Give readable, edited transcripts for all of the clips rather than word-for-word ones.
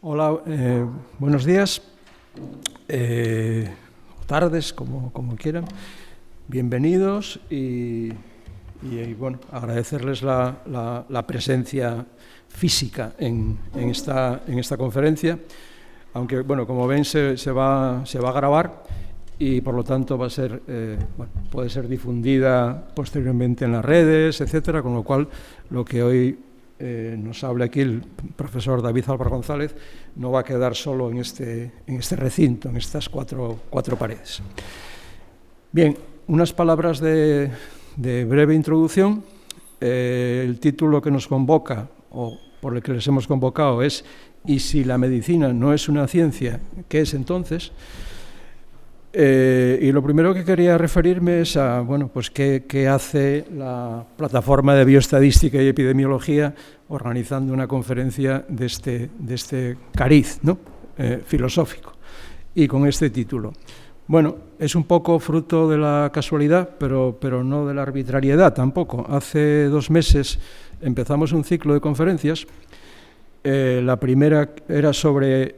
Hola, buenos días, o tardes, como quieran. Bienvenidos y bueno, agradecerles la presencia física en esta conferencia, aunque, bueno, como ven, se va a grabar y, por lo tanto, va a ser, puede ser difundida posteriormente en las redes, etcétera, con lo cual, lo que hoy nos habla aquí el profesor David Álvaro González no va a quedar solo en este recinto, en estas cuatro paredes. Bien, unas palabras de breve introducción. El título que nos convoca, o por el que les hemos convocado, es «¿Y si la medicina no es una ciencia, qué es entonces?». Y lo primero que quería referirme es a, bueno, pues qué hace la Plataforma de Bioestadística y Epidemiología organizando una conferencia de este cariz, ¿no? Filosófico, y con este título. Bueno, es un poco fruto de la casualidad, pero no de la arbitrariedad tampoco. Hace 2 meses empezamos un ciclo de conferencias. La primera era sobre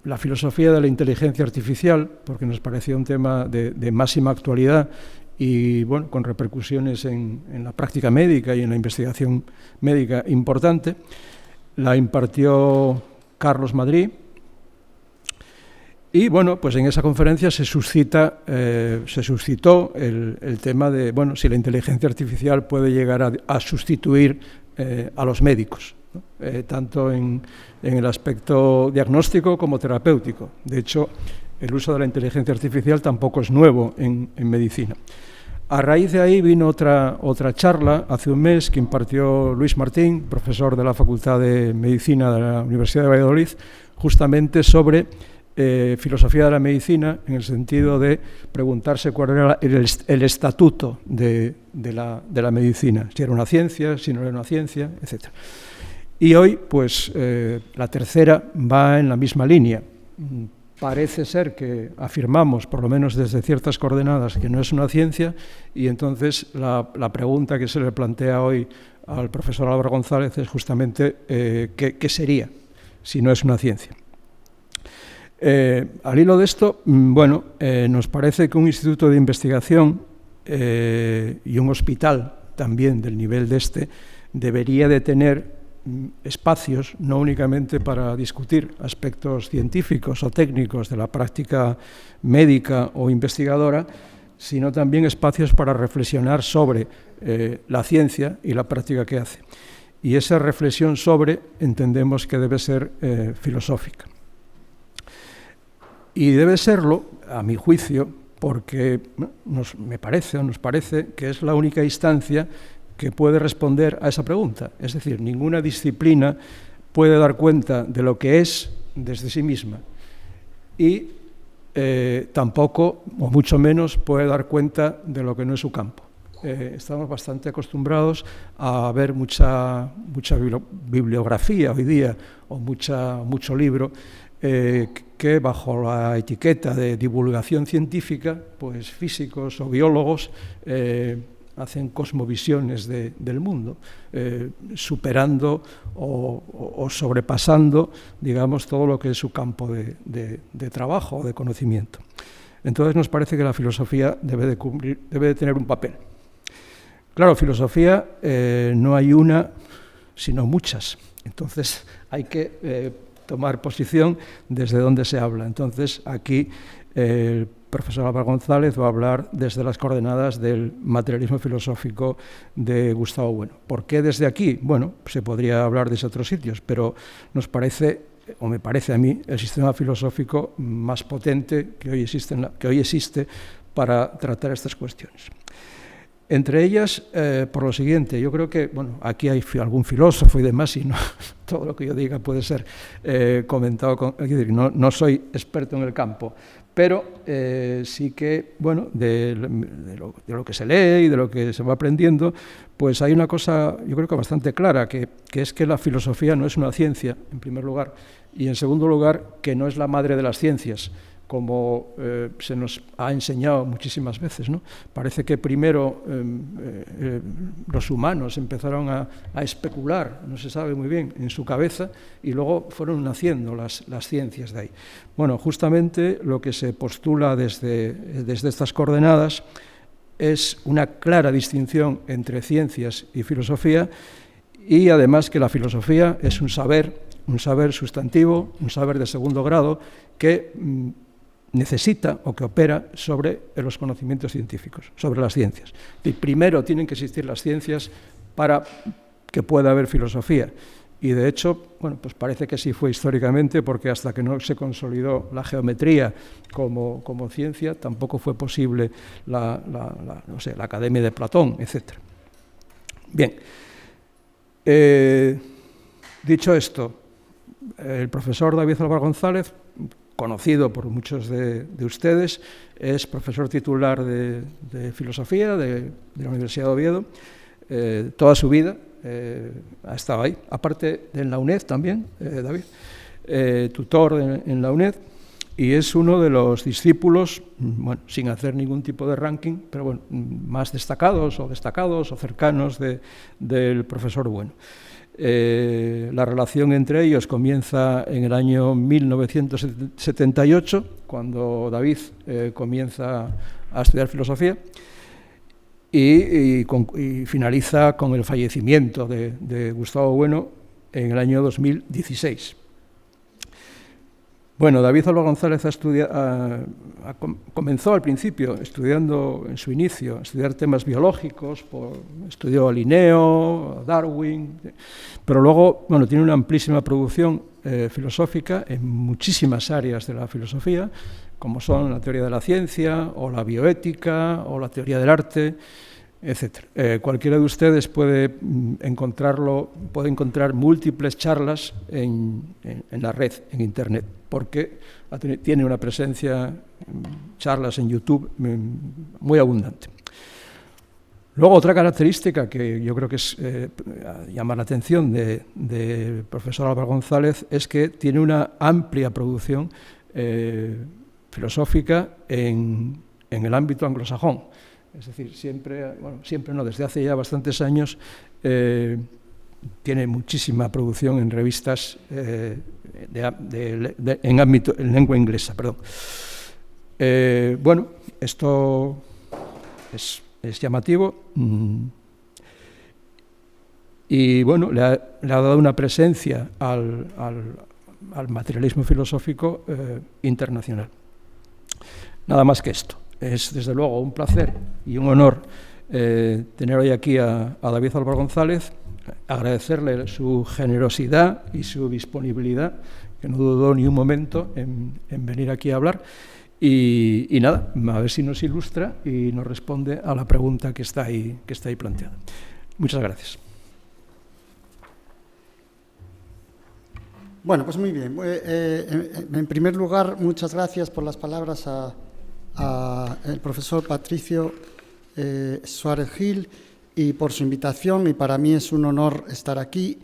la filosofía de la inteligencia artificial, porque nos parecía un tema de máxima actualidad y, bueno, con repercusiones en la práctica médica y en la investigación médica importante. La impartió Carlos Madrid y, bueno, pues en esa conferencia se suscitó el tema de, bueno, si la inteligencia artificial puede llegar a sustituir a los médicos, ¿no? Tanto en el aspecto diagnóstico como terapéutico. De hecho, el uso de la inteligencia artificial tampoco es nuevo en medicina. A raíz de ahí vino otra charla hace un mes que impartió Luis Martín, profesor de la Facultad de Medicina de la Universidad de Valladolid, justamente sobre filosofía de la medicina, en el sentido de preguntarse cuál era el estatuto de la medicina, si era una ciencia, si no era una ciencia, etc. Y hoy, pues, la tercera va en la misma línea. Parece ser que afirmamos, por lo menos desde ciertas coordenadas, que no es una ciencia, y entonces la pregunta que se le plantea hoy al profesor Álvaro González es justamente ¿qué sería si no es una ciencia? Al hilo de esto, bueno, nos parece que un instituto de investigación y un hospital también del nivel de debería de tener espacios no únicamente para discutir aspectos científicos o técnicos de la práctica médica o investigadora, sino también espacios para reflexionar sobre la ciencia y la práctica que hace. Y esa reflexión entendemos que debe ser filosófica. Y debe serlo, a mi juicio, porque nos parece que es la única instancia que puede responder a esa pregunta. Es decir, ninguna disciplina puede dar cuenta de lo que es desde sí misma y tampoco, o mucho menos, puede dar cuenta de lo que no es su campo. Estamos bastante acostumbrados a ver mucha bibliografía hoy día o mucho libro que bajo la etiqueta de divulgación científica, pues físicos o biólogos hacen cosmovisiones del mundo, superando o sobrepasando, digamos, todo lo que es su campo de trabajo o de conocimiento. Entonces nos parece que la filosofía debe de tener un papel. Claro, filosofía no hay una, sino muchas. Entonces hay que tomar posición desde donde se habla. Entonces aquí el profesor Álvaro González va a hablar desde las coordenadas del materialismo filosófico de Gustavo Bueno. ¿Por qué desde aquí? Bueno, se podría hablar desde otros sitios, pero nos parece, o me parece a mí, el sistema filosófico más potente que hoy existe para tratar estas cuestiones. Entre ellas, por lo siguiente, yo creo que, bueno, aquí hay algún filósofo y demás, y no todo lo que yo diga puede ser comentado, es decir, no soy experto en el campo, pero sí que, bueno, de lo que se lee y de lo que se va aprendiendo, pues hay una cosa, yo creo que bastante clara, que es que la filosofía no es una ciencia, en primer lugar, y en segundo lugar, que no es la madre de las ciencias. como se nos ha enseñado muchísimas veces, ¿no? Parece que primero los humanos empezaron a especular, no se sabe muy bien, en su cabeza, y luego fueron naciendo las ciencias de ahí. Bueno, justamente lo que se postula desde estas coordenadas es una clara distinción entre ciencias y filosofía, y además que la filosofía es un saber sustantivo, un saber de segundo grado que necesita o que opera sobre los conocimientos científicos, sobre las ciencias. Y primero tienen que existir las ciencias para que pueda haber filosofía. Y de hecho, bueno, pues parece que así fue históricamente, porque hasta que no se consolidó la geometría como ciencia, tampoco fue posible la Academia de Platón, etc. Bien, dicho esto, el profesor David Álvaro González, conocido por muchos de ustedes, es profesor titular de filosofía de la Universidad de Oviedo. Toda su vida ha estado ahí, aparte en la UNED también, David, tutor en la UNED, y es uno de los discípulos, bueno, sin hacer ningún tipo de ranking, pero bueno, más destacados o cercanos del profesor Bueno. La relación entre ellos comienza en el año 1978, cuando David comienza a estudiar filosofía, y finaliza con el fallecimiento de Gustavo Bueno en el año 2016. Bueno, David Álvaro González comenzó al principio estudiando, en su inicio, estudiar temas biológicos, estudió a Linneo, a Darwin, pero luego, bueno, tiene una amplísima producción filosófica en muchísimas áreas de la filosofía, como son la teoría de la ciencia, o la bioética, o la teoría del arte, etc. Cualquiera de ustedes puede encontrar múltiples charlas en la red, en Internet, porque tiene una presencia, charlas en YouTube muy abundante. Luego, otra característica que yo creo que llama la atención del profesor Álvaro González es que tiene una amplia producción filosófica en el ámbito anglosajón. Es decir, desde hace ya bastantes años tiene muchísima producción en revistas en lengua inglesa. Bueno, esto es llamativo y bueno, le ha dado una presencia al materialismo filosófico internacional. Nada más que esto. Es desde luego un placer y un honor tener hoy aquí a David Álvaro González, agradecerle su generosidad y su disponibilidad, que no dudó ni un momento en venir aquí a hablar, y nada, a ver si nos ilustra y nos responde a la pregunta que está ahí planteada. Muchas gracias. Bueno, pues muy bien. En primer lugar, muchas gracias por las palabras al profesor Patricio Suárez Gil y por su invitación, y para mí es un honor estar aquí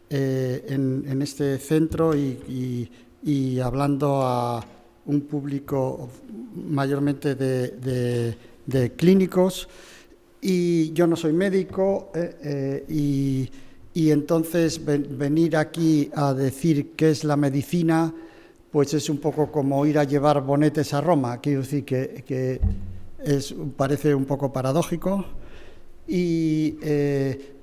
en este centro y hablando a un público mayormente de clínicos, y yo no soy médico y entonces venir aquí a decir qué es la medicina pues es un poco como ir a llevar bonetes a Roma. Quiero decir que parece un poco paradójico, y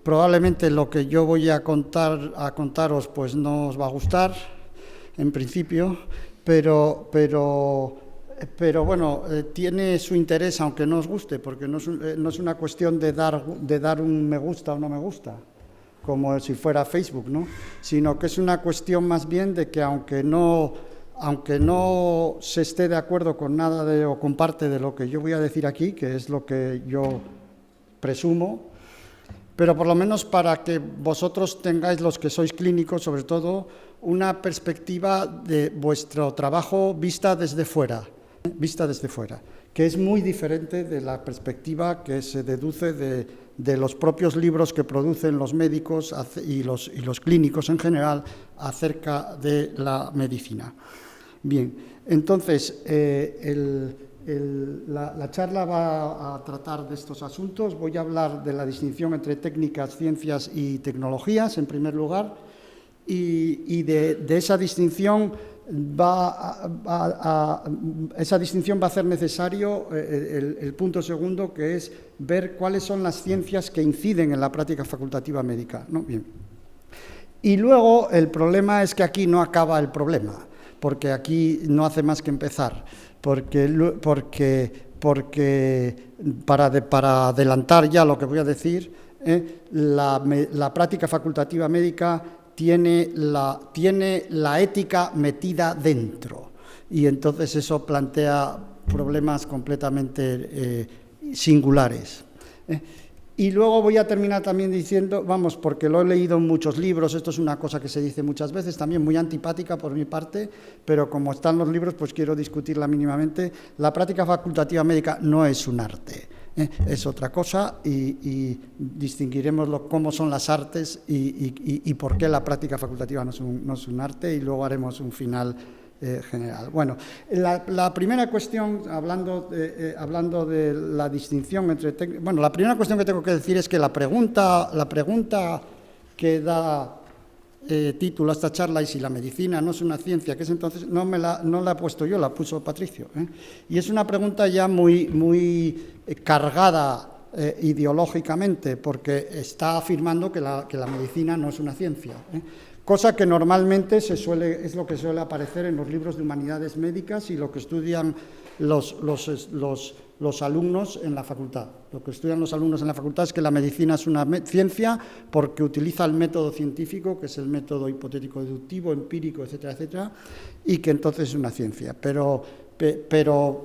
probablemente lo que yo voy a contaros pues no os va a gustar en principio, pero bueno, tiene su interés aunque no os guste, porque no es una cuestión de dar un me gusta o no me gusta, como si fuera Facebook, ¿no? Sino que es una cuestión más bien de que aunque no se esté de acuerdo con nada o con parte de lo que yo voy a decir aquí, que es lo que yo presumo, pero por lo menos para que vosotros tengáis, los que sois clínicos sobre todo, una perspectiva de vuestro trabajo vista desde fuera, que es muy diferente de la perspectiva que se deduce de los propios libros que producen los médicos y los clínicos en general acerca de la medicina. Bien, entonces, la charla va a tratar de estos asuntos. Voy a hablar de la distinción entre técnicas, ciencias y tecnologías, en primer lugar, y de esa distinción va a hacer necesario el punto segundo, que es ver cuáles son las ciencias que inciden en la práctica facultativa médica, ¿no? Bien. Y luego el problema es que aquí no acaba el problema, porque aquí no hace más que empezar, porque para adelantar ya lo que voy a decir, la práctica facultativa médica tiene la ética metida dentro, y entonces eso plantea problemas completamente singulares. Y luego voy a terminar también diciendo, vamos, porque lo he leído en muchos libros, esto es una cosa que se dice muchas veces, también muy antipática por mi parte, pero como están los libros, pues quiero discutirla mínimamente. La práctica facultativa médica no es un arte, es otra cosa, y distinguiremos cómo son las artes y por qué la práctica facultativa no es un arte, y luego haremos un final general. Bueno, la primera cuestión, hablando de la distinción entre... Bueno, la primera cuestión que tengo que decir es que la pregunta que da título a esta charla, y si la medicina no es una ciencia, que es entonces, no la he puesto yo, la puso Patricio, y es una pregunta ya muy cargada ideológicamente, porque está afirmando que la medicina no es una ciencia, cosa que normalmente es lo que suele aparecer en los libros de humanidades médicas y lo que estudian los alumnos en la facultad. Lo que estudian los alumnos en la facultad es que la medicina es una ciencia porque utiliza el método científico, que es el método hipotético deductivo, empírico, etcétera, etcétera, y que entonces es una ciencia. Pero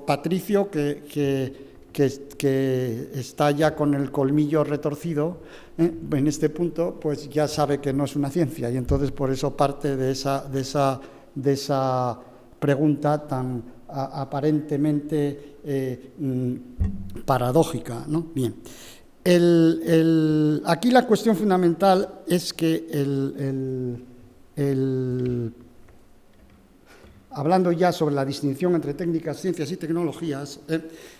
Patricio, que está ya con el colmillo retorcido, en este punto, pues ya sabe que no es una ciencia, y entonces por eso parte de esa pregunta tan aparentemente paradójica, ¿no? Bien. Aquí la cuestión fundamental es que hablando ya sobre la distinción entre técnicas, ciencias y tecnologías,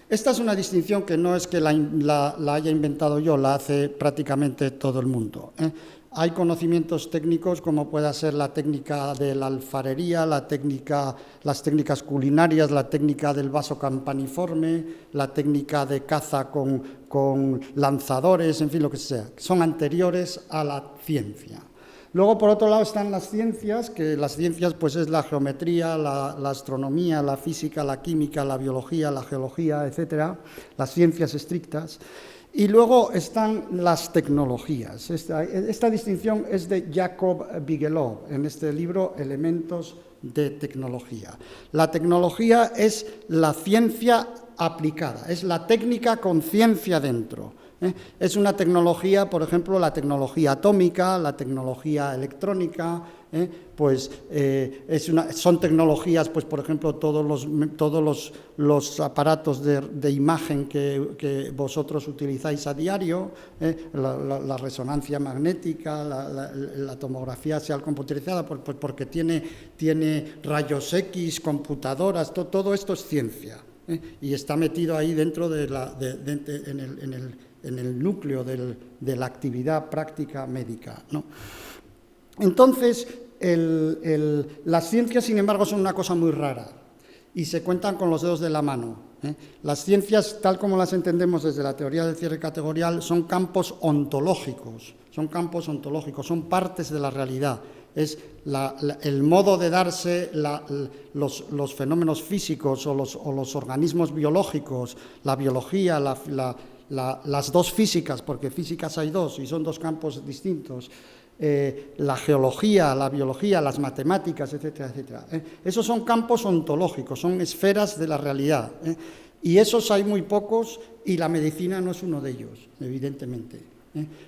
esta es una distinción que no es que la haya inventado yo, la hace prácticamente todo el mundo. Hay conocimientos técnicos como pueda ser la técnica de la alfarería, las técnicas culinarias, la técnica del vaso campaniforme, la técnica de caza con lanzadores, en fin, lo que sea. Son anteriores a la ciencia. Luego, por otro lado, están las ciencias, que las ciencias pues es la geometría, la astronomía, la física, la química, la biología, la geología, etcétera, las ciencias estrictas. Y luego están las tecnologías. Esta distinción es de Jacob Bigelow, en este libro Elementos de tecnología. La tecnología es la ciencia aplicada, es la técnica con ciencia dentro. Es una tecnología, por ejemplo, la tecnología atómica, la tecnología electrónica, son tecnologías, pues, por ejemplo, todos los aparatos de imagen que vosotros utilizáis a diario, la resonancia magnética, la tomografía sea computerizada, pues porque tiene rayos X, computadoras, todo esto es ciencia, y está metido ahí dentro en el núcleo de la actividad práctica médica, ¿no? Entonces, las ciencias, sin embargo, son una cosa muy rara y se cuentan con los dedos de la mano. Las ciencias, tal como las entendemos desde la teoría del cierre categorial, son campos ontológicos, son partes de la realidad. Es el modo de darse los fenómenos físicos o los organismos biológicos, la biología, las dos físicas, porque físicas hay dos y son dos campos distintos, la geología, la biología, las matemáticas, etcétera, etcétera. Esos son campos ontológicos, son esferas de la realidad, y esos hay muy pocos, y la medicina no es uno de ellos, evidentemente,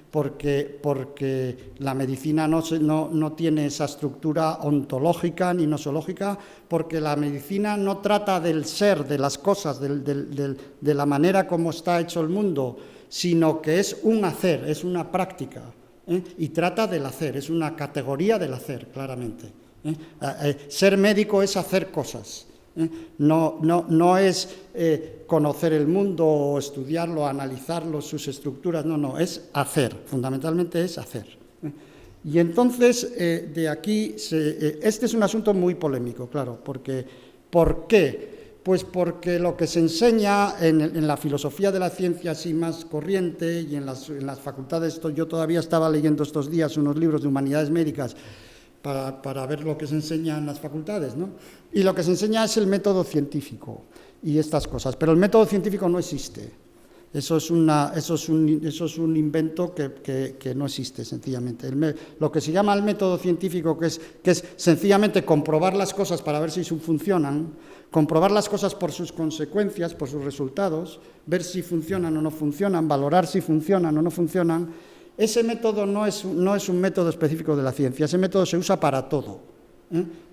porque la medicina no tiene esa estructura ontológica ni nosológica, porque la medicina no trata del ser, de las cosas, de la manera como está hecho el mundo, sino que es un hacer, es una práctica, y trata del hacer, es una categoría del hacer, claramente. Ser médico es hacer cosas. No es conocer el mundo o estudiarlo, analizarlo, sus estructuras, no, es hacer, fundamentalmente es hacer. Y entonces, de aquí, este es un asunto muy polémico, claro, porque ¿por qué? Pues porque lo que se enseña en la filosofía de la ciencia así más corriente y en las facultades, yo todavía estaba leyendo estos días unos libros de humanidades médicas para ver lo que se enseña en las facultades, ¿no? Y lo que se enseña es el método científico y estas cosas, pero el método científico no existe. Eso es un invento que no existe, sencillamente. Lo que se llama el método científico, que es sencillamente comprobar las cosas para ver si funcionan, comprobar las cosas por sus consecuencias, por sus resultados, ver si funcionan o no funcionan, valorar si funcionan o no funcionan. Ese método no es un método específico de la ciencia, ese método se usa para todo.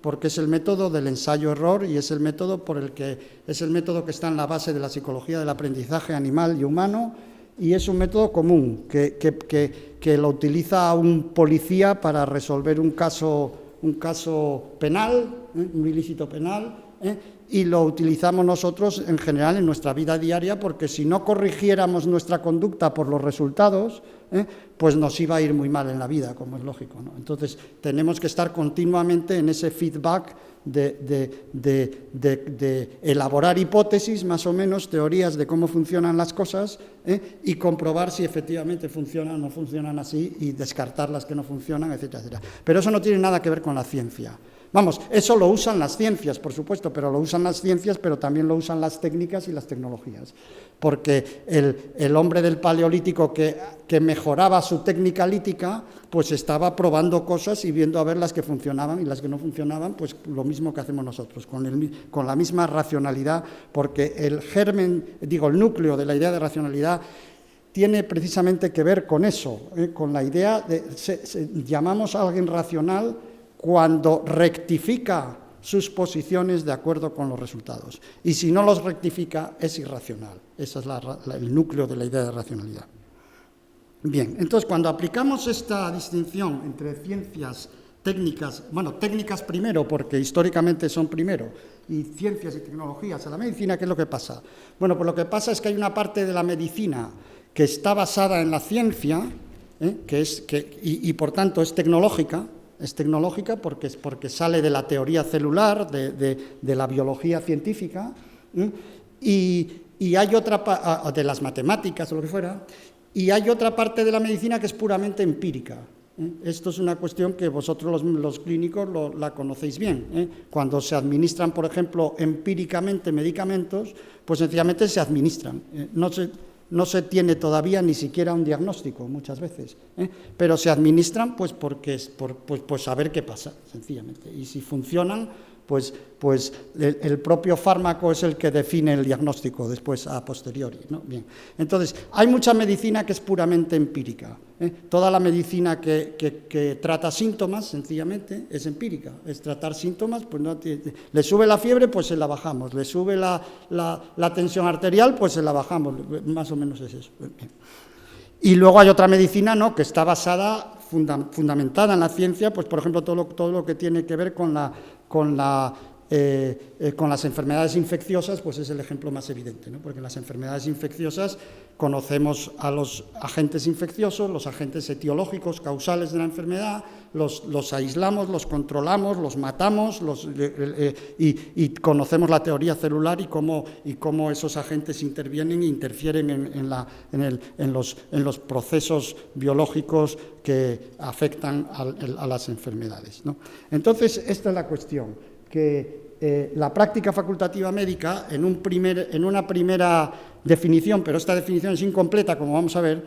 Porque es el método del ensayo-error y es el método que está en la base de la psicología del aprendizaje animal y humano, y es un método común que lo utiliza un policía para resolver un caso penal, un ilícito penal, y lo utilizamos nosotros en general en nuestra vida diaria, porque si no corrigiéramos nuestra conducta por los resultados, pues nos iba a ir muy mal en la vida, como es lógico, ¿no? Entonces tenemos que estar continuamente en ese feedback de elaborar hipótesis, más o menos, teorías de cómo funcionan las cosas, y comprobar si efectivamente funcionan o no funcionan así, y descartar las que no funcionan, etcétera, etcétera. Pero eso no tiene nada que ver con la ciencia. Vamos, eso lo usan las ciencias, por supuesto, pero lo usan las ciencias, pero también lo usan las técnicas y las tecnologías. Porque el hombre del Paleolítico que mejoraba su técnica lítica, pues estaba probando cosas y viendo a ver las que funcionaban, y las que no funcionaban, pues lo mismo que hacemos nosotros, con la misma racionalidad, porque el núcleo de la idea de racionalidad tiene precisamente que ver con eso, con la idea llamamos a alguien racional cuando rectifica sus posiciones de acuerdo con los resultados. Y si no los rectifica, es irracional. Ese es el núcleo de la idea de racionalidad. Bien, entonces cuando aplicamos esta distinción entre ciencias, técnicas, técnicas primero, porque históricamente son primero, y ciencias y tecnologías a la medicina, ¿qué es lo que pasa? Bueno, pues lo que pasa es que hay una parte de la medicina que está basada en la ciencia, y por tanto es tecnológica. Es tecnológica porque sale de la teoría celular, de la biología científica, y hay otra, de las matemáticas o lo que fuera, y hay otra parte de la medicina que es puramente empírica. Esto es una cuestión que vosotros los clínicos la conocéis bien. Cuando se administran, por ejemplo, empíricamente medicamentos, pues sencillamente se administran. No se tiene todavía ni siquiera un diagnóstico muchas veces, pero se administran pues saber qué pasa, sencillamente. Y si funcionan, pues el propio fármaco es el que define el diagnóstico después a posteriori, ¿no? Bien. Entonces, hay mucha medicina que es puramente empírica. Toda la medicina que trata síntomas, sencillamente, es empírica. Es tratar síntomas, pues le sube la fiebre, pues se la bajamos. Le sube la tensión arterial, pues se la bajamos. Más o menos es eso. Bien. Y luego hay otra medicina, ¿no?, que está basada, fundamentada en la ciencia, pues por ejemplo todo lo que tiene que ver con las enfermedades infecciosas, pues es el ejemplo más evidente, ¿no? Porque en las enfermedades infecciosas conocemos a los agentes infecciosos, los agentes etiológicos, causales de la enfermedad, los aislamos, los controlamos, los matamos, y conocemos la teoría celular y cómo esos agentes intervienen e interfieren en los procesos biológicos que afectan a las enfermedades, ¿no? Entonces, esta es la cuestión, que la práctica facultativa médica, en una primera definición, pero esta definición es incompleta, como vamos a ver,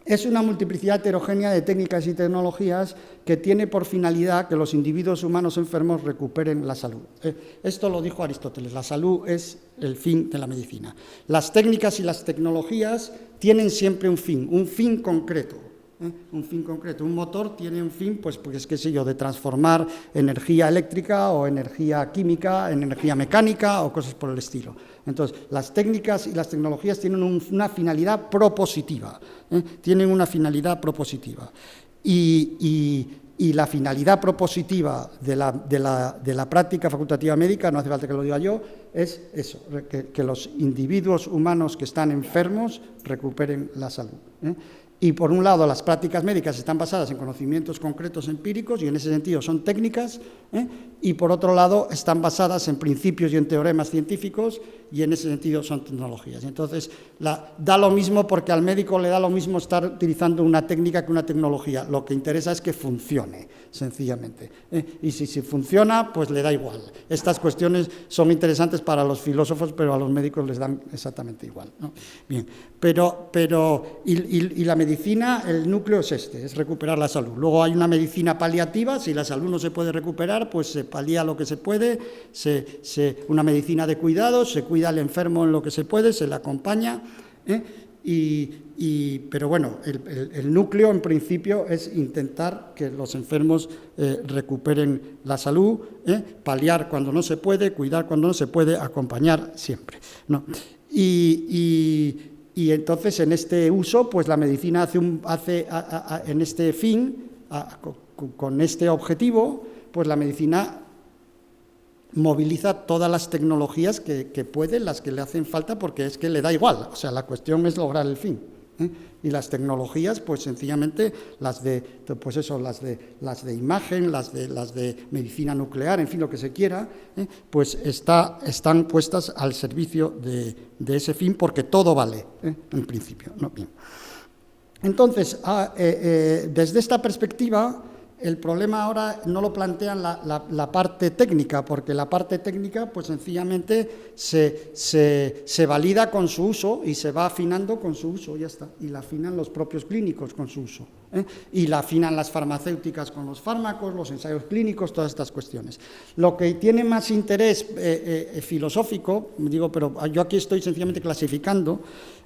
es una multiplicidad heterogénea de técnicas y tecnologías que tiene por finalidad que los individuos humanos enfermos recuperen la salud. Esto lo dijo Aristóteles, la salud es el fin de la medicina. Las técnicas y las tecnologías tienen siempre un fin concreto. Un fin concreto. Un motor tiene un fin, pues qué sé yo, de transformar energía eléctrica o energía química en energía mecánica o cosas por el estilo. Entonces, las técnicas y las tecnologías tienen una finalidad propositiva. Tienen una finalidad propositiva. Y Y la finalidad propositiva de la práctica facultativa médica, no hace falta que lo diga yo, es eso, que los individuos humanos que están enfermos recuperen la salud. Y por un lado, las prácticas médicas están basadas en conocimientos concretos empíricos y en ese sentido son técnicas, y por otro lado están basadas en principios y en teoremas científicos y en ese sentido son tecnologías. Entonces, da lo mismo porque al médico le da lo mismo estar utilizando una técnica que una tecnología. Lo que interesa es que funcione, sencillamente. Y si funciona, pues le da igual. Estas cuestiones son interesantes para los filósofos, pero a los médicos les dan exactamente igual, ¿no? Bien, y la medicina, el núcleo es es recuperar la salud. Luego hay una medicina paliativa, si la salud no se puede recuperar, pues se palía lo que se puede, una medicina de cuidados, se cuida al enfermo en lo que se puede, se le acompaña, pero bueno, el núcleo en principio es intentar que los enfermos recuperen la salud, paliar cuando no se puede, cuidar cuando no se puede, acompañar siempre, ¿no? Y entonces en este uso, pues la medicina hace en este fin, con este objetivo, pues la medicina moviliza todas las tecnologías que puede, las que le hacen falta, porque es que le da igual, o sea, la cuestión es lograr el fin. Y las tecnologías, pues sencillamente las de imagen, las de medicina nuclear, en fin, lo que se quiera, pues están puestas al servicio de ese fin, porque todo vale, en principio, ¿no? Bien. Entonces, desde esta perspectiva, el problema ahora no lo plantean la parte técnica, porque la parte técnica, pues sencillamente se valida con su uso y se va afinando con su uso, ya está. Y la afinan los propios clínicos con su uso, y la afinan las farmacéuticas con los fármacos, los ensayos clínicos, todas estas cuestiones. Lo que tiene más interés filosófico, pero yo aquí estoy sencillamente clasificando,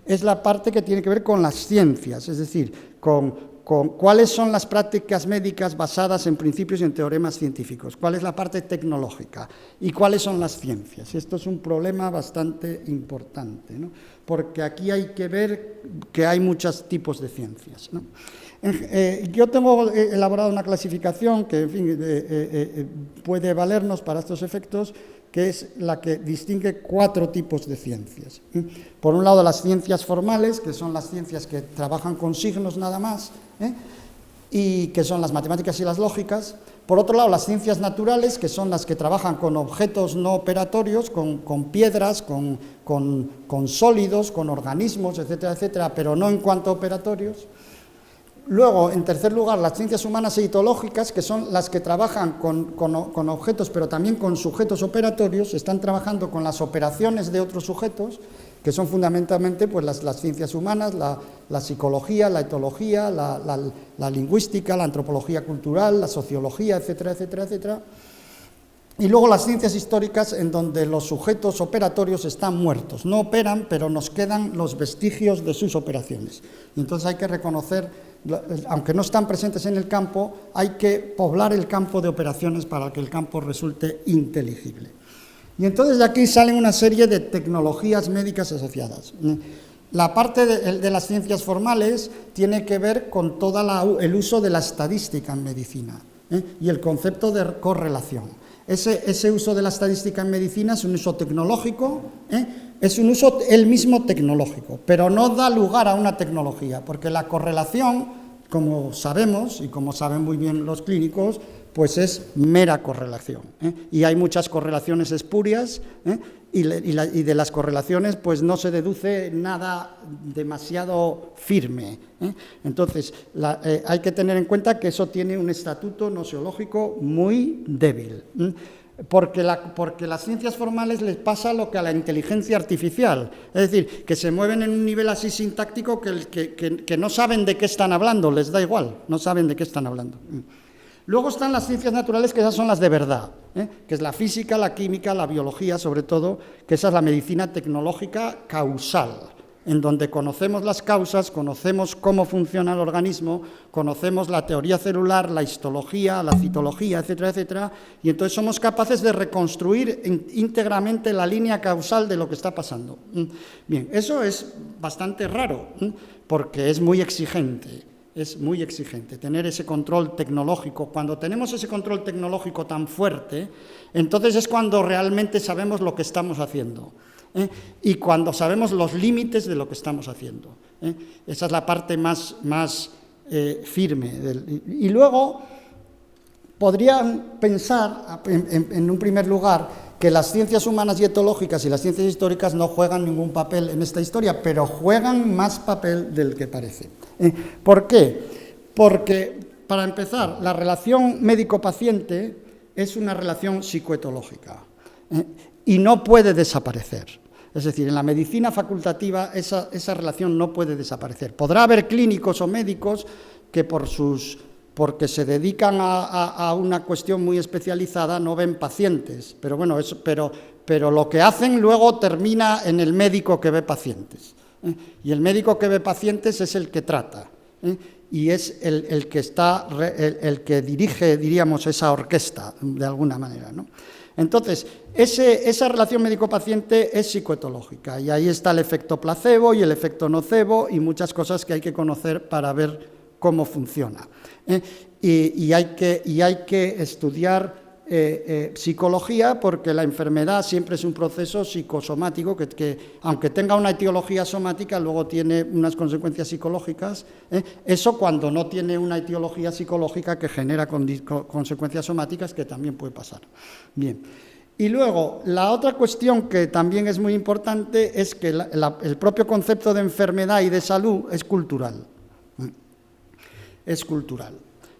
es la parte que tiene que ver con las ciencias, es decir, con cuáles son las prácticas médicas basadas en principios y en teoremas científicos, cuál es la parte tecnológica y cuáles son las ciencias. Esto es un problema bastante importante, ¿no? Porque aquí hay que ver que hay muchos tipos de ciencias, ¿no? Yo tengo elaborado una clasificación que, en fin, puede valernos para estos efectos, que es la que distingue 4 tipos de ciencias. Por un lado, las ciencias formales, que son las ciencias que trabajan con signos nada más, y que son las matemáticas y las lógicas. Por otro lado, las ciencias naturales, que son las que trabajan con objetos no operatorios, con piedras, con sólidos, con organismos, etcétera, etcétera, pero no en cuanto a operatorios. Luego, en tercer lugar, las ciencias humanas e itológicas, que son las que trabajan con objetos, pero también con sujetos operatorios, están trabajando con las operaciones de otros sujetos, que son fundamentalmente pues, las ciencias humanas, la psicología, la etología, la lingüística, la antropología cultural, la sociología, etcétera, etcétera, etcétera. Y luego las ciencias históricas, en donde los sujetos operatorios están muertos, no operan, pero nos quedan los vestigios de sus operaciones. Y entonces hay que reconocer, aunque no están presentes en el campo, hay que poblar el campo de operaciones para que el campo resulte inteligible. Y entonces de aquí salen una serie de tecnologías médicas asociadas. La parte de las ciencias formales tiene que ver con todo el uso de la estadística en medicina, y el concepto de correlación. Ese uso de la estadística en medicina es un uso tecnológico, es un uso él mismo tecnológico, pero no da lugar a una tecnología, porque la correlación, como sabemos y como saben muy bien los clínicos, pues es mera correlación, y hay muchas correlaciones espurias, y de las correlaciones pues no se deduce nada demasiado firme. Entonces hay que tener en cuenta que eso tiene un estatuto noseológico muy débil, porque las ciencias formales les pasa lo que a la inteligencia artificial, es decir, que se mueven en un nivel así sintáctico que no saben de qué están hablando, les da igual, no saben de qué están hablando. Luego están las ciencias naturales, que esas son las de verdad, que es la física, la química, la biología, sobre todo, que esa es la medicina tecnológica causal, en donde conocemos las causas, conocemos cómo funciona el organismo, conocemos la teoría celular, la histología, la citología, etcétera, etcétera, y entonces somos capaces de reconstruir íntegramente la línea causal de lo que está pasando. Bien, eso es bastante raro, porque es muy exigente. es muy exigente, tener ese control tecnológico. Cuando tenemos ese control tecnológico tan fuerte, entonces es cuando realmente sabemos lo que estamos haciendo, y cuando sabemos los límites de lo que estamos haciendo. Esa es la parte más firme. Y luego podrían pensar, en un primer lugar, que las ciencias humanas y etológicas y las ciencias históricas no juegan ningún papel en esta historia, pero juegan más papel del que parece. ¿Por qué? Porque, para empezar, la relación médico-paciente es una relación psicoetológica, y no puede desaparecer. Es decir, en la medicina facultativa esa relación no puede desaparecer. Podrá haber clínicos o médicos que porque se dedican a una cuestión muy especializada, no ven pacientes, pero bueno, pero lo que hacen luego termina en el médico que ve pacientes, y el médico que ve pacientes es el que trata, y es el que dirige, diríamos, esa orquesta, de alguna manera, ¿no? Entonces, esa relación médico-paciente es psicoetológica, y ahí está el efecto placebo y el efecto nocebo y muchas cosas que hay que conocer para ver cómo funciona. Y hay que estudiar psicología, porque la enfermedad siempre es un proceso psicosomático que aunque tenga una etiología somática, luego tiene unas consecuencias psicológicas. Eso cuando no tiene una etiología psicológica que genera consecuencias somáticas, que también puede pasar. Bien. Y luego, la otra cuestión que también es muy importante es que el propio concepto de enfermedad y de salud es cultural. Es cultural.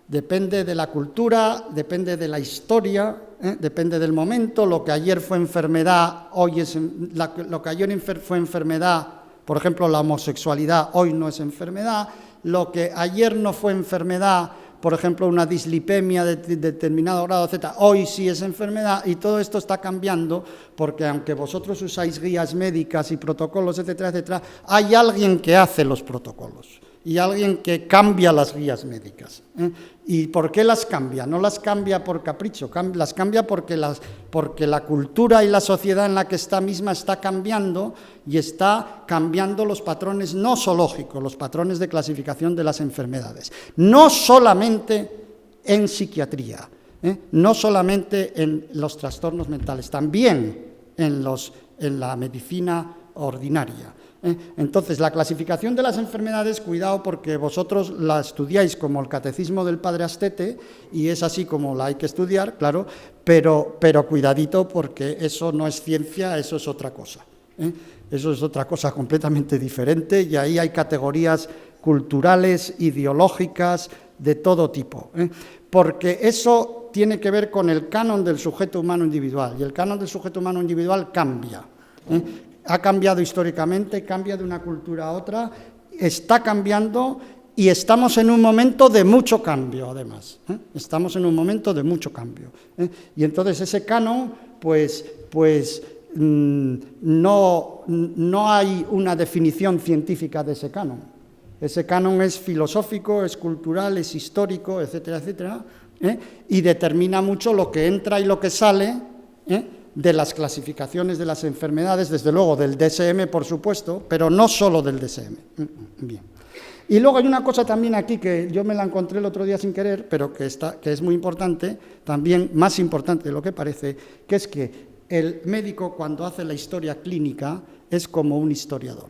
Depende de la cultura, depende de la historia, depende del momento. Lo que ayer fue enfermedad, lo que ayer fue enfermedad, por ejemplo, la homosexualidad, hoy no es enfermedad. Lo que ayer no fue enfermedad, por ejemplo, una dislipemia de determinado grado, etc., hoy sí es enfermedad, y todo esto está cambiando, porque aunque vosotros usáis guías médicas y protocolos, etcétera, etcétera, hay alguien que hace los protocolos y alguien que cambia las guías médicas. ¿Y por qué las cambia? No las cambia por capricho, las cambia porque la cultura y la sociedad en la que está misma está cambiando, y está cambiando los patrones nosológicos, los patrones de clasificación de las enfermedades. No solamente en psiquiatría, no solamente en los trastornos mentales, también en la medicina ordinaria. Entonces, la clasificación de las enfermedades, cuidado, porque vosotros la estudiáis como el catecismo del padre Astete, y es así como la hay que estudiar, claro, pero cuidadito, porque eso no es ciencia, eso es otra cosa. Eso es otra cosa completamente diferente, y ahí hay categorías culturales, ideológicas, de todo tipo, porque eso tiene que ver con el canon del sujeto humano individual, y el canon del sujeto humano individual cambia. Ha cambiado históricamente, cambia de una cultura a otra, está cambiando, y estamos en un momento de mucho cambio, además. Estamos en un momento de mucho cambio. Y entonces ese canon, pues no hay una definición científica de ese canon. Ese canon es filosófico, es cultural, es histórico, etcétera, etcétera, y determina mucho lo que entra y lo que sale, de las clasificaciones de las enfermedades, desde luego del DSM, por supuesto, pero no solo del DSM. Bien. Y luego hay una cosa también aquí que yo me la encontré el otro día sin querer, pero que es muy importante, también más importante de lo que parece, que es que el médico, cuando hace la historia clínica, es como un historiador.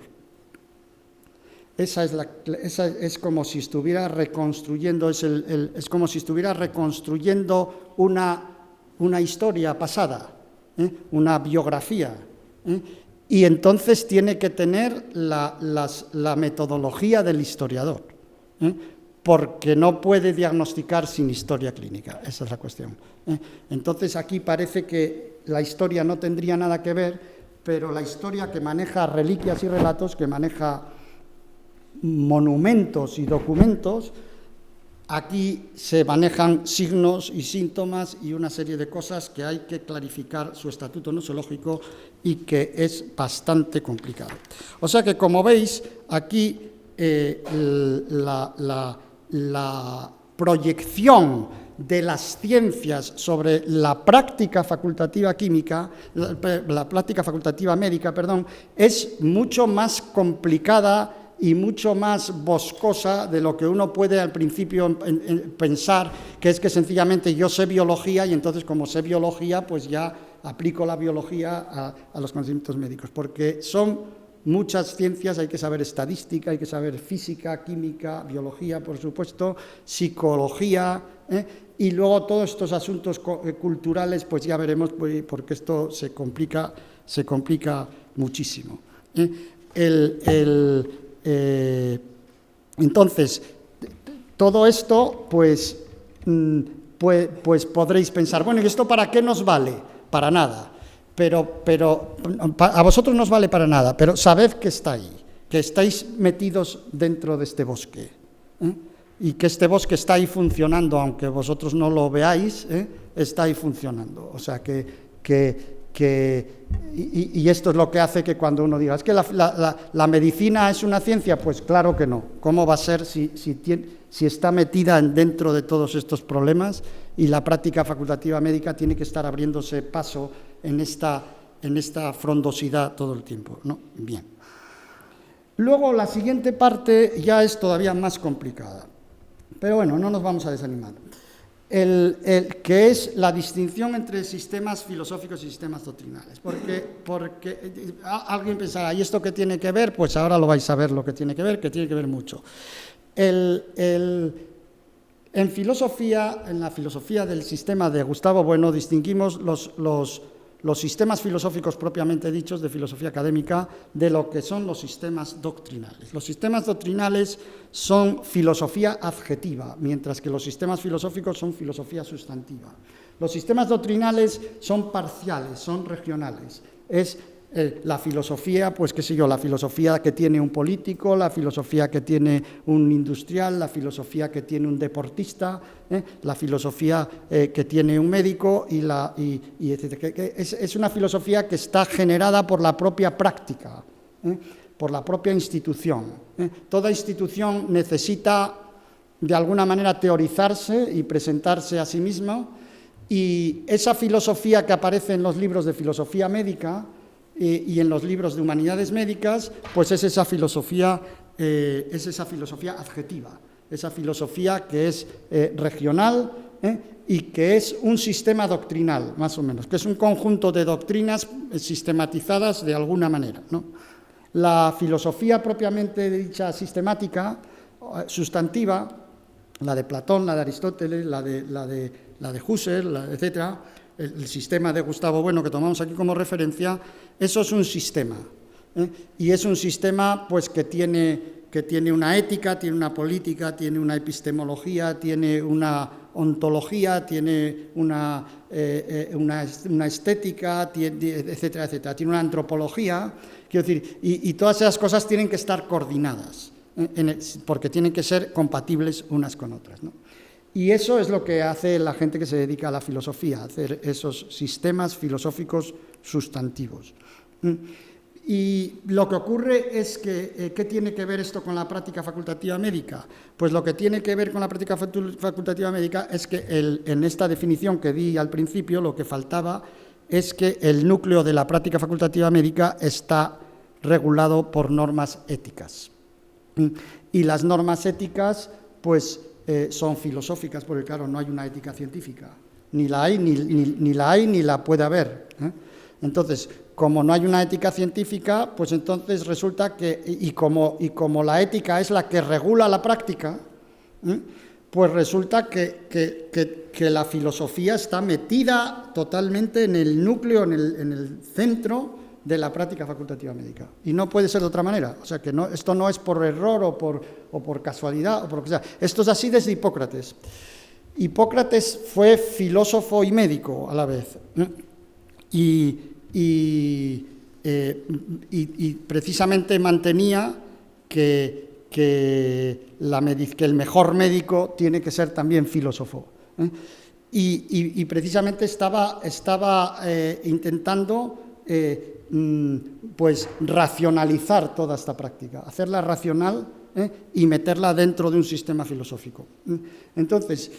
Esa es como si estuviera reconstruyendo, es como si estuviera reconstruyendo una historia pasada, una biografía, y entonces tiene que tener la metodología del historiador, porque no puede diagnosticar sin historia clínica. Esa es la cuestión. Entonces aquí parece que la historia no tendría nada que ver, pero la historia, que maneja reliquias y relatos, que maneja monumentos y documentos, aquí se manejan signos y síntomas y una serie de cosas que hay que clarificar su estatuto nosológico, y que es bastante complicado. O sea que, como veis, aquí la proyección de las ciencias sobre la práctica facultativa química, la práctica facultativa médica, es mucho más complicada y mucho más boscosa de lo que uno puede al principio pensar, que es que sencillamente yo sé biología y entonces como sé biología pues ya aplico la biología a los conocimientos médicos, porque son muchas ciencias, hay que saber estadística, hay que saber física, química, biología, por supuesto, psicología, y luego todos estos asuntos culturales, pues ya veremos, porque esto se complica muchísimo. Entonces, todo esto, pues podréis pensar, bueno, ¿y esto para qué nos vale? Para nada. Pero a vosotros no os vale para nada, pero sabed que está ahí, que estáis metidos dentro de este bosque, y que este bosque está ahí funcionando, aunque vosotros no lo veáis, está ahí funcionando. O sea y esto es lo que hace que cuando uno diga, es que la medicina es una ciencia, pues claro que no. ¿Cómo va a ser si está metida dentro de todos estos problemas? Y la práctica facultativa médica tiene que estar abriéndose paso en esta frondosidad todo el tiempo, ¿no? Bien. Luego la siguiente parte ya es todavía más complicada, pero bueno, no nos vamos a desanimar. Que es la distinción entre sistemas filosóficos y sistemas doctrinales. Porque alguien pensará, ¿y esto qué tiene que ver? Pues ahora lo vais a ver lo que tiene que ver mucho. En filosofía, en la filosofía del sistema de Gustavo Bueno, distinguimos los sistemas filosóficos propiamente dichos de filosofía académica de lo que son los sistemas doctrinales. Los sistemas doctrinales son filosofía adjetiva, mientras que los sistemas filosóficos son filosofía sustantiva. Los sistemas doctrinales son parciales, son regionales. Es la filosofía, pues qué sé yo, la filosofía que tiene un político, la filosofía que tiene un industrial, la filosofía que tiene un deportista, la filosofía que tiene un médico y etcétera. Es una filosofía que está generada por la propia práctica, por la propia institución. Toda institución necesita de alguna manera teorizarse y presentarse a sí misma, y esa filosofía que aparece en los libros de filosofía médica y en los libros de humanidades médicas, pues es esa filosofía adjetiva, esa filosofía que es regional y que es un sistema doctrinal, más o menos, que es un conjunto de doctrinas sistematizadas de alguna manera, ¿no? La filosofía propiamente dicha sistemática, sustantiva, la de Platón, la de Aristóteles, la de Husserl, etcétera, el sistema de Gustavo Bueno que tomamos aquí como referencia, eso es un sistema, y es un sistema pues que tiene una ética, tiene una política, tiene una epistemología, tiene una ontología, tiene una estética, etcétera, etcétera, tiene una antropología, quiero decir, y todas esas cosas tienen que estar coordinadas, porque tienen que ser compatibles unas con otras, ¿no? Y eso es lo que hace la gente que se dedica a la filosofía, hacer esos sistemas filosóficos sustantivos. Y lo que ocurre es que, ¿qué tiene que ver esto con la práctica facultativa médica? Pues lo que tiene que ver con la práctica facultativa médica es que en esta definición que di al principio, lo que faltaba es que el núcleo de la práctica facultativa médica está regulado por normas éticas. Y las normas éticas, pues, son filosóficas, porque claro, no hay una ética científica, ni la hay, ni la puede haber. Entonces, como no hay una ética científica, pues entonces resulta que, y como la ética es la que regula la práctica, pues resulta que la filosofía está metida totalmente en el núcleo, en el centro de la práctica facultativa médica. Y no puede ser de otra manera. O sea, que no, esto no es por error o por casualidad o por lo que sea. Esto es así desde Hipócrates. Hipócrates fue filósofo y médico a la vez. Y precisamente mantenía que el mejor médico tiene que ser también filósofo. Y precisamente estaba intentando pues racionalizar toda esta práctica, hacerla racional y meterla dentro de un sistema filosófico. Entonces,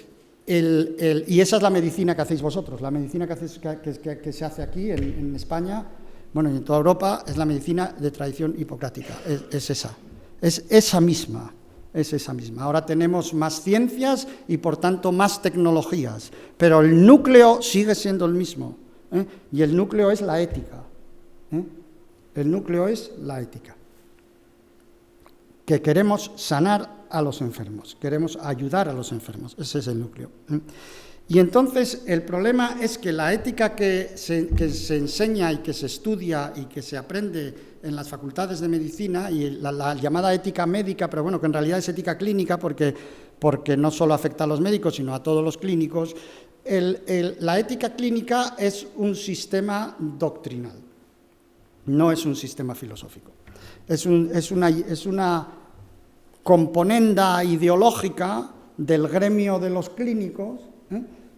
y esa es la medicina que hacéis vosotros, la medicina que se hace aquí en España, bueno, y en toda Europa, es la medicina de tradición hipocrática, es esa. Es esa misma. Ahora tenemos más ciencias y, por tanto, más tecnologías, pero el núcleo sigue siendo el mismo, y el núcleo es la ética. El núcleo es la ética. Que queremos sanar a los enfermos, queremos ayudar a los enfermos, ese es el núcleo. Y entonces el problema es que la ética que se enseña y que se estudia y que se aprende en las facultades de medicina, y la llamada ética médica, pero bueno, que en realidad es ética clínica porque no solo afecta a los médicos, sino a todos los clínicos, la ética clínica es un sistema doctrinal, no es un sistema filosófico. Es una componenda ideológica del gremio de los clínicos,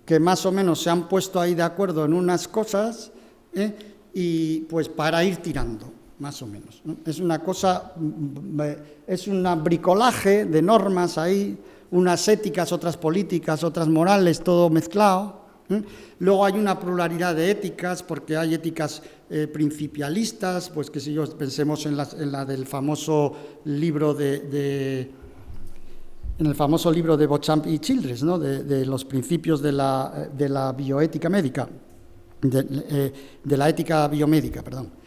que más o menos se han puesto ahí de acuerdo en unas cosas, y pues para ir tirando, más o menos, ¿no? Es una cosa, es un bricolaje de normas ahí, unas éticas, otras políticas, otras morales, todo mezclado. Luego hay una pluralidad de éticas, porque hay éticas principialistas, pues que si pensemos en la del famoso libro en el famoso libro de Beauchamp y Childress, ¿no? de los principios de la bioética médica, de la ética biomédica, perdón.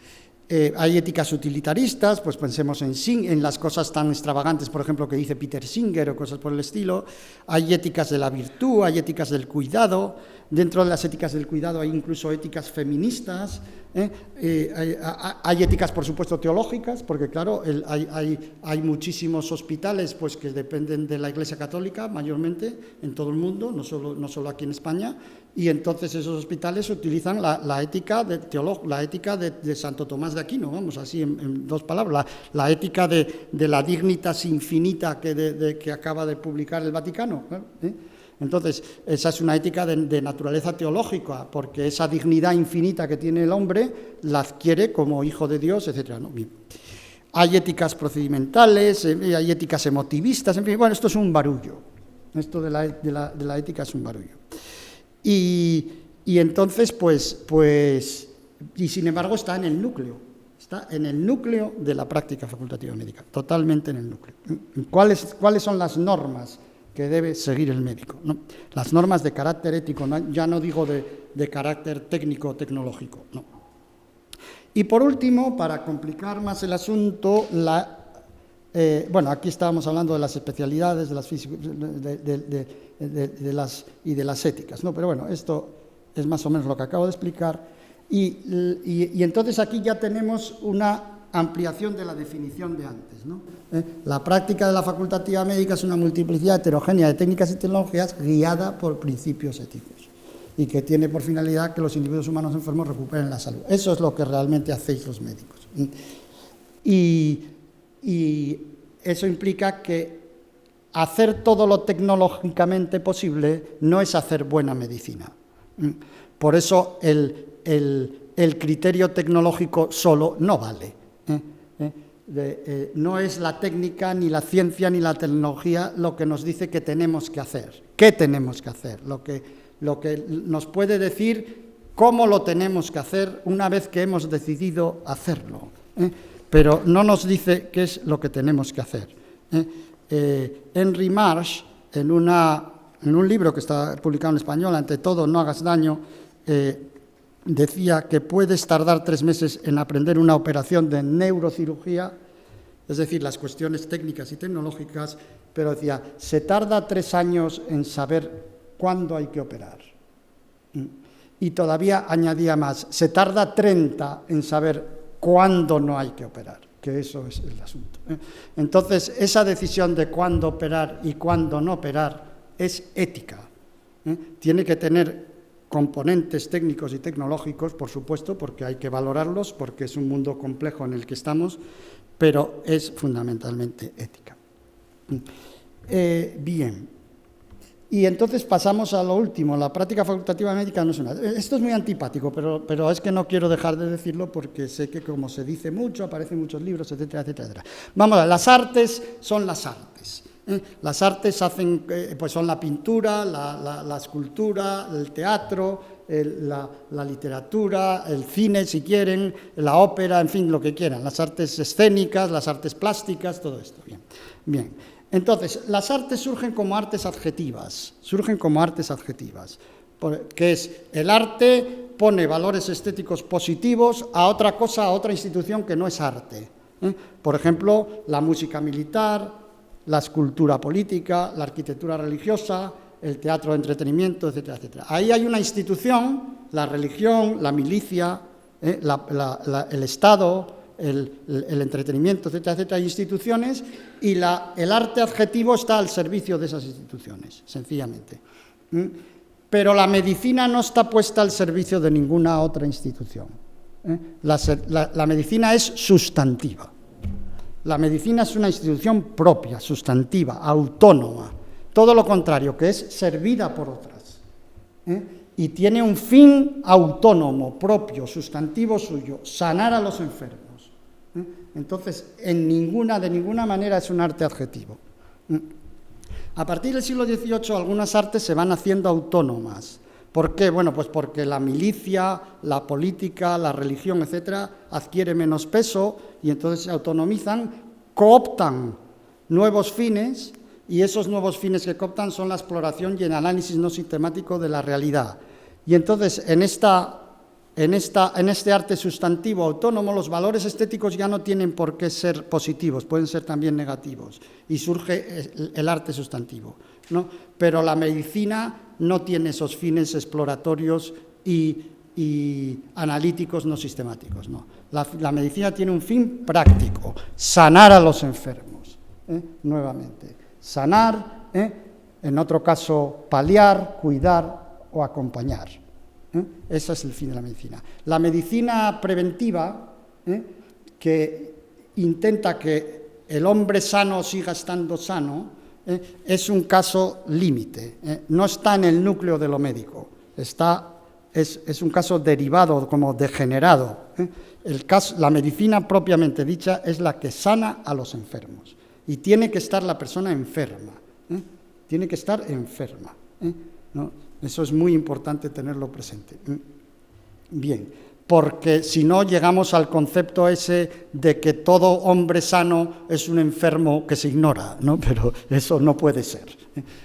Hay éticas utilitaristas, pues pensemos en las cosas tan extravagantes, por ejemplo, que dice Peter Singer o cosas por el estilo. Hay éticas de la virtud, hay éticas del cuidado. Dentro de las éticas del cuidado hay incluso éticas feministas. Hay éticas, por supuesto, teológicas, porque claro, hay muchísimos hospitales pues, que dependen de la Iglesia Católica, mayormente, en todo el mundo, no solo aquí en España, y entonces esos hospitales utilizan la ética de Santo Tomás de Aquino, vamos, así en dos palabras, la ética de la dignitas infinita que acaba de publicar el Vaticano, ¿claro? Entonces, esa es una ética de naturaleza teológica, porque esa dignidad infinita que tiene el hombre la adquiere como hijo de Dios, etc., ¿no? Bien. Hay éticas procedimentales, hay éticas emotivistas, en fin, bueno, esto es un barullo. Esto de la ética es un barullo. Y entonces, pues, y sin embargo está en el núcleo de la práctica facultativa médica, totalmente en el núcleo. ¿Cuáles son las normas que debe seguir el médico, ¿no? Las normas de carácter ético, ¿no? Ya no digo de carácter técnico o tecnológico, no. Y por último, para complicar más el asunto, bueno, aquí estábamos hablando de las especialidades, de las éticas, ¿no? Pero bueno, esto es más o menos lo que acabo de explicar. Y entonces aquí ya tenemos una ampliación de la definición de antes, ¿no? La práctica de la facultativa médica es una multiplicidad heterogénea de técnicas y tecnologías guiada por principios éticos y que tiene por finalidad que los individuos humanos enfermos recuperen la salud. Eso es lo que realmente hacéis los médicos. Y eso implica que hacer todo lo tecnológicamente posible no es hacer buena medicina. Por eso el criterio tecnológico solo no vale. No es la técnica, ni la ciencia, ni la tecnología lo que nos dice que tenemos que hacer. ¿Qué tenemos que hacer? Lo que nos puede decir cómo lo tenemos que hacer una vez que hemos decidido hacerlo. Pero no nos dice qué es lo que tenemos que hacer. Henry Marsh, en un libro que está publicado en español, Ante todo, no hagas daño, decía que puedes tardar 3 meses en aprender una operación de neurocirugía, es decir, las cuestiones técnicas y tecnológicas, pero decía, se tarda 3 años en saber cuándo hay que operar. Y todavía añadía más, se tarda 30 en saber cuándo no hay que operar, que eso es el asunto. Entonces, esa decisión de cuándo operar y cuándo no operar es ética. Tiene que tener componentes técnicos y tecnológicos, por supuesto, porque hay que valorarlos, porque es un mundo complejo en el que estamos, pero es fundamentalmente ética. Bien. Y entonces pasamos a lo último, la práctica facultativa médica no es una... Esto es muy antipático, pero es que no quiero dejar de decirlo porque sé que como se dice mucho, aparecen muchos libros, etcétera, etcétera, etcétera. Vamos a ver, las artes son las artes. Las artes son la pintura, la escultura, el teatro, la literatura, el cine, si quieren, la ópera, en fin, lo que quieran, las artes escénicas, las artes plásticas, todo esto. Bien. Entonces, las artes surgen como artes adjetivas, que es el arte pone valores estéticos positivos a otra cosa, a otra institución que no es arte. Por ejemplo, la música militar, la escultura política, la arquitectura religiosa, el teatro de entretenimiento, etcétera, etcétera. Ahí hay una institución, la religión, la milicia, el Estado, el entretenimiento, etcétera, etcétera, hay instituciones, y el arte adjetivo está al servicio de esas instituciones, sencillamente. Pero la medicina no está puesta al servicio de ninguna otra institución. La medicina es sustantiva. La medicina es una institución propia, sustantiva, autónoma. Todo lo contrario, que es servida por otras. Y tiene un fin autónomo, propio, sustantivo suyo, sanar a los enfermos. Entonces, de ninguna manera es un arte adjetivo. A partir del siglo XVIII, algunas artes se van haciendo autónomas. ¿Por qué? Bueno, pues porque la milicia, la política, la religión, etcétera, adquiere menos peso y entonces se autonomizan, cooptan nuevos fines, y esos nuevos fines que cooptan son la exploración y el análisis no sistemático de la realidad. Y entonces, en este arte sustantivo autónomo, los valores estéticos ya no tienen por qué ser positivos, pueden ser también negativos, y surge el arte sustantivo, ¿no? Pero la medicina no tiene esos fines exploratorios y analíticos no sistemáticos, no. La medicina tiene un fin práctico, sanar a los enfermos, nuevamente. Sanar, en otro caso paliar, cuidar o acompañar. Ese es el fin de la medicina. La medicina preventiva, que intenta que el hombre sano siga estando sano, es un caso límite, no está en el núcleo de lo médico, es un caso derivado, como degenerado. La medicina propiamente dicha es la que sana a los enfermos, y tiene que estar la persona enferma, tiene que estar enferma, ¿no? Eso es muy importante tenerlo presente. Bien, porque si no llegamos al concepto ese de que todo hombre sano es un enfermo que se ignora, ¿no? Pero eso no puede ser.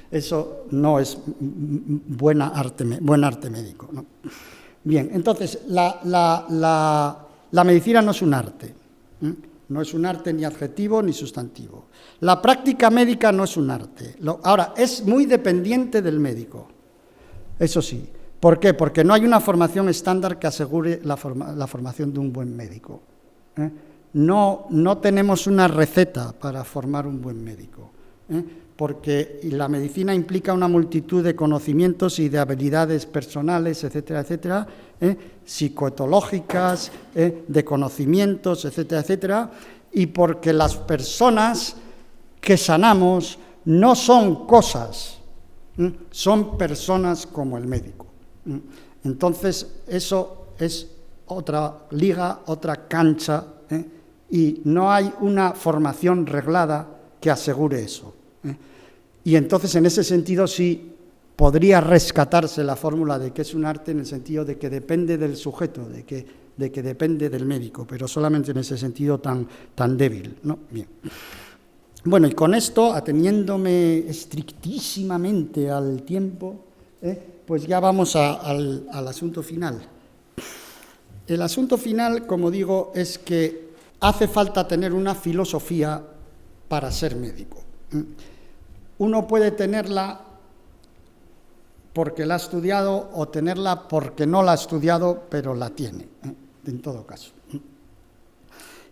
Eso no es buen arte médico, ¿no? Bien, entonces, la medicina no es un arte. No es un arte ni adjetivo ni sustantivo. La práctica médica no es un arte. Ahora, es muy dependiente del médico. Eso sí. ¿Por qué? Porque no hay una formación estándar que asegure la formación de un buen médico. No tenemos una receta para formar un buen médico, porque la medicina implica una multitud de conocimientos y de habilidades personales, etcétera, etcétera, psicoetológicas, de conocimientos, etcétera, etcétera, y porque las personas que sanamos no son cosas, son personas como el médico. Entonces, eso es otra liga, otra cancha, y no hay una formación reglada que asegure eso. Y entonces, en ese sentido, sí podría rescatarse la fórmula de que es un arte, en el sentido de que depende del sujeto, de que depende del médico, pero solamente en ese sentido tan débil, ¿no? Bien. Bueno, y con esto, ateniéndome estrictísimamente al tiempo, pues ya vamos al asunto final. El asunto final, como digo, es que hace falta tener una filosofía para ser médico. Uno puede tenerla porque la ha estudiado o tenerla porque no la ha estudiado, pero la tiene, en todo caso.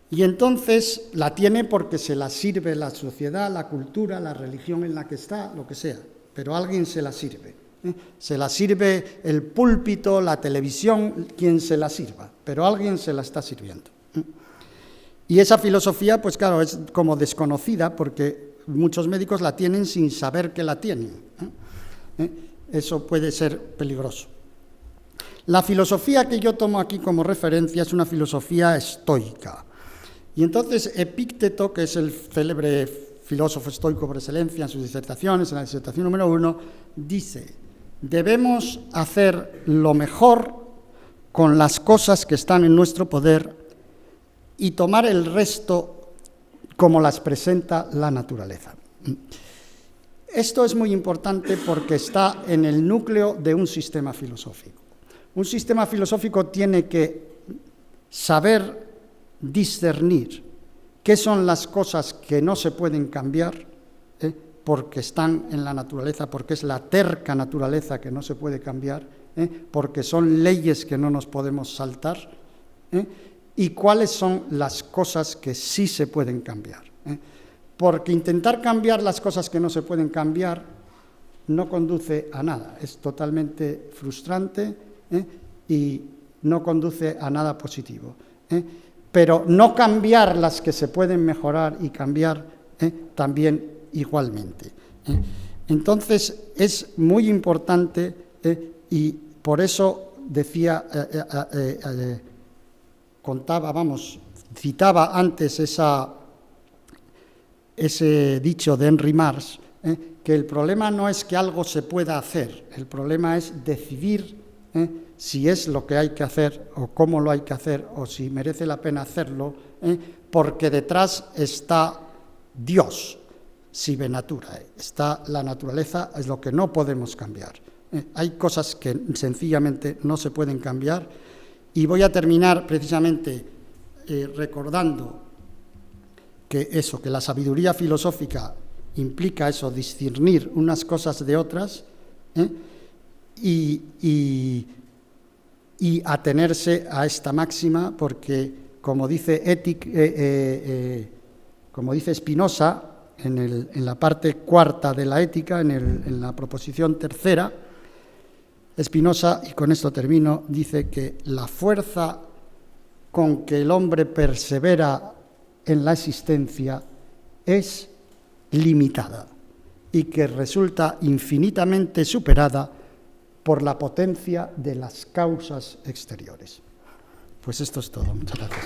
Y entonces la tiene porque se la sirve la sociedad, la cultura, la religión en la que está, lo que sea, pero alguien se la sirve. Se la sirve el púlpito, la televisión, quien se la sirva, pero alguien se la está sirviendo. Y esa filosofía, pues claro, es como desconocida porque muchos médicos la tienen sin saber que la tienen. Eso puede ser peligroso. La filosofía que yo tomo aquí como referencia es una filosofía estoica. Y entonces Epícteto, que es el célebre filósofo estoico por excelencia en sus disertaciones, en la disertación número 1, dice, debemos hacer lo mejor con las cosas que están en nuestro poder y tomar el resto como las presenta la naturaleza. Esto es muy importante porque está en el núcleo de un sistema filosófico. Un sistema filosófico tiene que saber discernir qué son las cosas que no se pueden cambiar, porque están en la naturaleza, porque es la terca naturaleza que no se puede cambiar, porque son leyes que no nos podemos saltar, y cuáles son las cosas que sí se pueden cambiar. Porque intentar cambiar las cosas que no se pueden cambiar no conduce a nada, es totalmente frustrante y no conduce a nada positivo. Pero no cambiar las que se pueden mejorar y cambiar también igualmente. Entonces es muy importante y por eso decía, citaba antes ese dicho de Henry Marsh, que el problema no es que algo se pueda hacer, el problema es decidir si es lo que hay que hacer o cómo lo hay que hacer o si merece la pena hacerlo, porque detrás está Dios, sive natura, está la naturaleza, es lo que no podemos cambiar. Hay cosas que sencillamente no se pueden cambiar y voy a terminar precisamente recordando que la sabiduría filosófica implica eso, discernir unas cosas de otras y atenerse a esta máxima, porque como dice Spinoza en la parte cuarta de la Ética, en la proposición tercera, Spinoza, y con esto termino, dice que la fuerza con que el hombre persevera en la existencia es limitada y que resulta infinitamente superada por la potencia de las causas exteriores. Pues esto es todo. Muchas gracias.